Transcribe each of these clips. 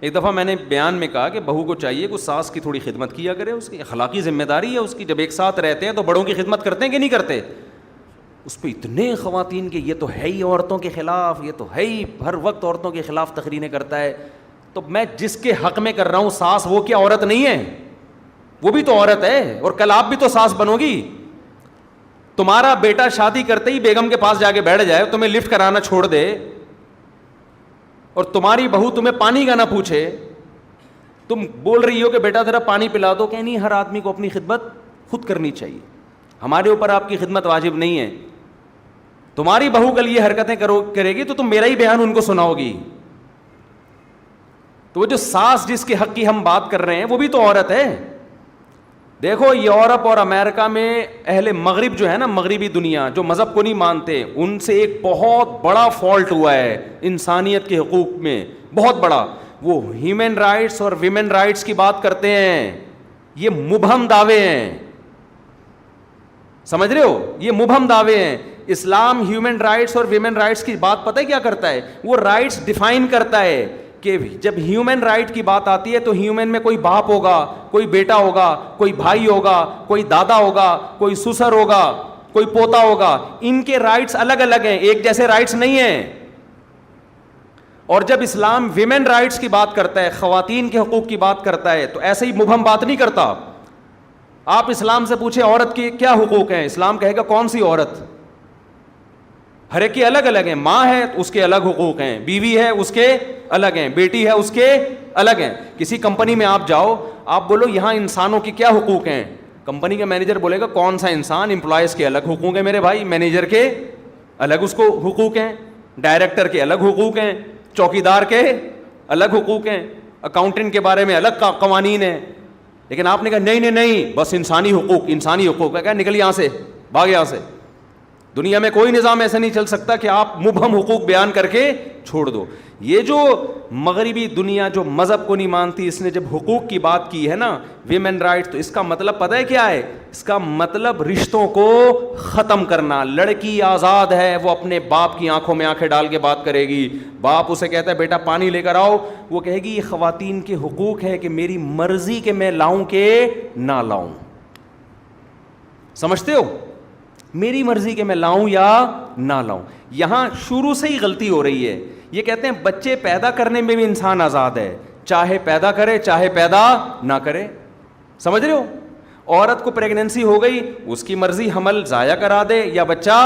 ایک دفعہ میں نے بیان میں کہا کہ بہو کو چاہیے کہ ساس کی تھوڑی خدمت کیا کرے, اس کی اخلاقی ذمہ داری ہے اس کی. جب ایک ساتھ رہتے ہیں تو بڑوں کی خدمت کرتے ہیں کہ نہیں کرتے؟ اس پہ اتنے خواتین کے یہ تو ہے ہی عورتوں کے خلاف, یہ تو ہے ہی ہر وقت عورتوں کے خلاف تقریریں کرتا ہے. تو میں جس کے حق میں کر رہا ہوں ساس, وہ کیا عورت نہیں ہے؟ وہ بھی تو عورت ہے, اور کل آپ بھی تو ساس بنو گی. تمہارا بیٹا شادی کرتے ہی بیگم کے پاس جا کے بیٹھ جائے, تمہیں لفٹ کرانا چھوڑ دے, اور تمہاری بہو تمہیں پانی کا نہ پوچھے, تم بول رہی ہو کہ بیٹا ذرا پانی پلا دو, کہ نہیں ہر آدمی کو اپنی خدمت خود کرنی چاہیے, ہمارے اوپر آپ کی خدمت واجب نہیں ہے. تمہاری بہو کل یہ حرکتیں کرے گی تو تم میرا ہی بیان ان کو سناؤ گی. تو وہ جو ساس جس کے حق کی ہم بات کر رہے ہیں وہ بھی تو عورت ہے. دیکھو یورپ اور امریکہ میں اہل مغرب جو ہے نا, مغربی دنیا جو مذہب کو نہیں مانتے, ان سے ایک بہت بڑا فالٹ ہوا ہے انسانیت کے حقوق میں, بہت بڑا. وہ ہیومن رائٹس اور ویمن رائٹس کی بات کرتے ہیں, یہ مبہم دعوے ہیں, سمجھ رہے ہو, یہ مبہم دعوے ہیں. اسلام ہیومن رائٹس اور ویمن رائٹس کی بات پتہ ہے کیا کرتا ہے؟ وہ رائٹس ڈیفائن کرتا ہے کہ جب ہیومن رائٹ کی بات آتی ہے تو ہیومن میں کوئی باپ ہوگا, کوئی بیٹا ہوگا, کوئی بھائی ہوگا, کوئی دادا ہوگا, کوئی سسر ہوگا, کوئی پوتا ہوگا. ان کے رائٹس الگ الگ ہیں, ایک جیسے رائٹس نہیں ہیں. اور جب اسلام ویمن رائٹس کی بات کرتا ہے, خواتین کے حقوق کی بات کرتا ہے, تو ایسے ہی مبہم بات نہیں کرتا. آپ اسلام سے پوچھیں عورت کے کیا حقوق ہیں, اسلام کہے گا کون سی عورت؟ ہر ایک کے الگ الگ ہیں. ماں ہے اس کے الگ حقوق ہیں, بیوی ہے اس کے الگ ہیں, بیٹی ہے اس کے الگ ہیں. کسی کمپنی میں آپ جاؤ, آپ بولو یہاں انسانوں کے کیا حقوق ہیں, کمپنی کا مینیجر بولے گا کون سا انسان؟ امپلائز کے الگ حقوق ہیں میرے بھائی, مینیجر کے الگ اس کو حقوق ہیں, ڈائریکٹر کے الگ حقوق ہیں, چوکیدار کے الگ حقوق ہیں, اکاؤنٹنٹ کے بارے میں الگ قوانین ہیں. لیکن آپ نے کہا نہیں نہیں نہیں, بس انسانی حقوق, انسانی حقوق ہے, کیا نکل یہاں سے, بھاگ یہاں سے. دنیا میں کوئی نظام ایسا نہیں چل سکتا کہ آپ مبہم حقوق بیان کر کے چھوڑ دو. یہ جو مغربی دنیا جو مذہب کو نہیں مانتی, اس نے جب حقوق کی بات کی ہے نا, ویمن رائٹ, تو اس کا مطلب پتہ ہے کیا ہے؟ اس کا مطلب رشتوں کو ختم کرنا. لڑکی آزاد ہے, وہ اپنے باپ کی آنکھوں میں آنکھیں ڈال کے بات کرے گی. باپ اسے کہتا ہے بیٹا پانی لے کر آؤ, وہ کہے گی یہ خواتین کے حقوق ہے کہ میری مرضی کہ میں لاؤں کہ نہ لاؤں. سمجھتے ہو؟ میری مرضی کہ میں لاؤں یا نہ لاؤں. یہاں شروع سے ہی غلطی ہو رہی ہے. یہ کہتے ہیں بچے پیدا کرنے میں بھی انسان آزاد ہے, چاہے پیدا کرے چاہے پیدا نہ کرے. سمجھ رہے ہو؟ عورت کو پریگننسی ہو گئی, اس کی مرضی حمل ضائع کرا دے یا بچہ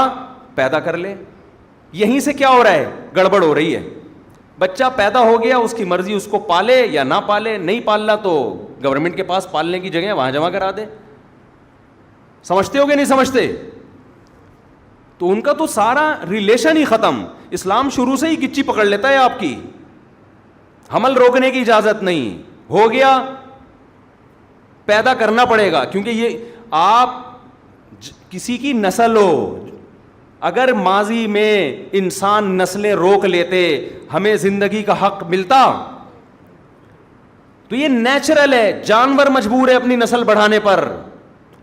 پیدا کر لے. یہیں سے کیا ہو رہا ہے؟ گڑبڑ ہو رہی ہے. بچہ پیدا ہو گیا, اس کی مرضی اس کو پالے یا نہ پالے, نہیں پالنا تو گورنمنٹ کے پاس پالنے کی جگہ وہاں جمع کرا دے. سمجھتے ہو کہ نہیں سمجھتے؟ تو ان کا تو سارا ریلیشن ہی ختم. اسلام شروع سے ہی گچی پکڑ لیتا ہے آپ کی, حمل روکنے کی اجازت نہیں. ہو گیا پیدا کرنا پڑے گا, کیونکہ یہ آپ کسی کی نسل ہو. اگر ماضی میں انسان نسلیں روک لیتے, ہمیں زندگی کا حق ملتا. تو یہ نیچرل ہے, جانور مجبور ہے اپنی نسل بڑھانے پر,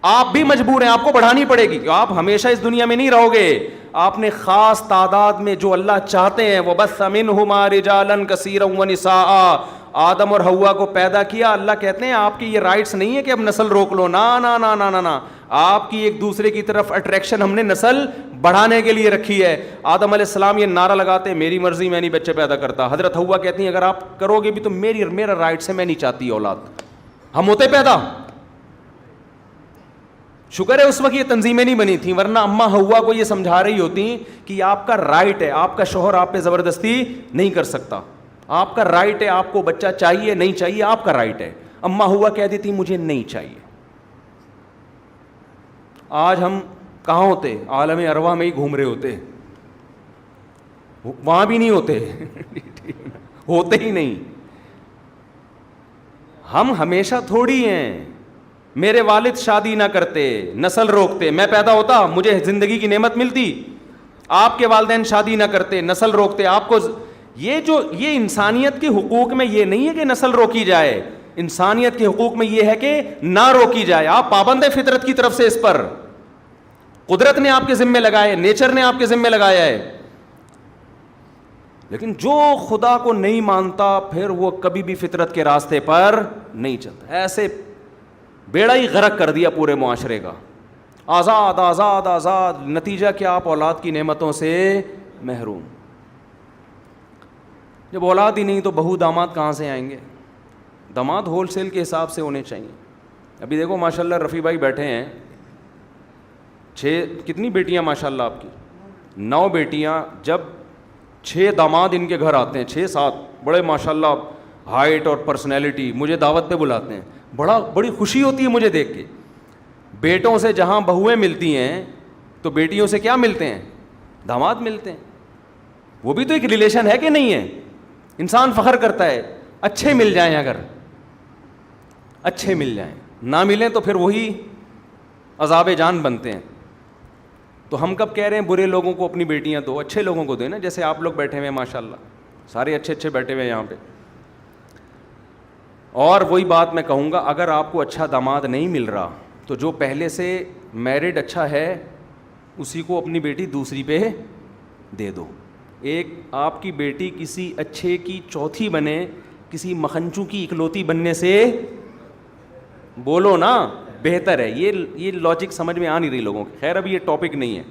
آپ بھی مجبور ہیں, آپ کو بڑھانی پڑے گی. آپ ہمیشہ اس دنیا میں نہیں رہو گے. آپ نے خاص تعداد میں جو اللہ چاہتے ہیں, وَبَثَّ مِنْهُمَا رِجَالًا كَثِيرًا وَنِسَاءً, آدم اور حوا کو پیدا کیا. اللہ کہتے ہیں آپ کی یہ رائٹس نہیں ہے کہ اب نسل روک لو, نا نا نا نا نا, آپ کی ایک دوسرے کی طرف اٹریکشن ہم نے نسل بڑھانے کے لیے رکھی ہے. آدم علیہ السلام یہ نعرہ لگاتے میری مرضی, میں نہیں بچے پیدا کرتا. حضرت حوا کہتی ہیں اگر آپ کرو گے بھی تو میرا رائٹس ہے, میں نہیں چاہتی اولاد. ہم ہوتے پیدا. شکر ہے اس وقت یہ تنظیمیں نہیں بنی تھیں, ورنہ اماں حوا کو یہ سمجھا رہی ہوتی کہ آپ کا رائٹ ہے, آپ کا شوہر آپ پہ زبردستی نہیں کر سکتا, آپ کا رائٹ ہے, آپ کو بچہ چاہیے نہیں چاہیے آپ کا رائٹ ہے. اماں حوا کہہ دیتی مجھے نہیں چاہیے. آج ہم کہاں ہوتے؟ عالم ارواح میں ہی گھوم رہے ہوتے, وہاں بھی نہیں ہوتے ہوتے ہی نہیں. ہم ہمیشہ تھوڑی ہیں. میرے والد شادی نہ کرتے, نسل روکتے, میں پیدا ہوتا, مجھے زندگی کی نعمت ملتی. آپ کے والدین شادی نہ کرتے, نسل روکتے, آپ کو یہ انسانیت کے حقوق میں یہ نہیں ہے کہ نسل روکی جائے. انسانیت کے حقوق میں یہ ہے کہ نہ روکی جائے. آپ پابند ہے فطرت کی طرف سے, اس پر قدرت نے آپ کے ذمے لگایا ہے, نیچر نے آپ کے ذمے لگایا ہے. لیکن جو خدا کو نہیں مانتا پھر وہ کبھی بھی فطرت کے راستے پر نہیں چلتا. ایسے بیڑا ہی غرق کر دیا پورے معاشرے کا. آزاد آزاد آزاد, نتیجہ کیا؟ آپ اولاد کی نعمتوں سے محروم. جب اولاد ہی نہیں تو بہو داماد کہاں سے آئیں گے؟ داماد ہول سیل کے حساب سے ہونے چاہیے. ابھی دیکھو ماشاء اللہ رفیع بھائی بیٹھے ہیں, 6 کتنی بیٹیاں ماشاء اللہ آپ کی؟ 9 بیٹیاں. جب 6 داماد ان کے گھر آتے ہیں, 6-7 بڑے ماشاء اللہ ہائٹ اور پرسنالٹی, مجھے دعوت پہ بلاتے ہیں, بڑی خوشی ہوتی ہے مجھے دیکھ کے. بیٹوں سے جہاں بہویں ملتی ہیں تو بیٹیوں سے کیا ملتے ہیں؟ داماد ملتے ہیں. وہ بھی تو ایک ریلیشن ہے کہ نہیں ہے؟ انسان فخر کرتا ہے اچھے مل جائیں, اگر اچھے مل جائیں, نہ ملیں تو پھر وہی عذاب جان بنتے ہیں. تو ہم کب کہہ رہے ہیں برے لوگوں کو اپنی بیٹیاں دو, اچھے لوگوں کو دیں نا, جیسے آپ لوگ بیٹھے ہوئے ہیں ماشاء اللہ, سارے اچھے اچھے بیٹھے ہوئے ہیں یہاں پہ. اور وہی بات میں کہوں گا, اگر آپ کو اچھا داماد نہیں مل رہا تو جو پہلے سے میرڈ اچھا ہے اسی کو اپنی بیٹی دوسری پہ دے دو. ایک آپ کی بیٹی کسی اچھے کی چوتھی بنے کسی مکھنچو کی اکلوتی بننے سے, بولو نا, بہتر ہے. یہ لاجک سمجھ میں آ نہیں رہی لوگوں کی. خیر ابھی یہ ٹاپک نہیں ہے.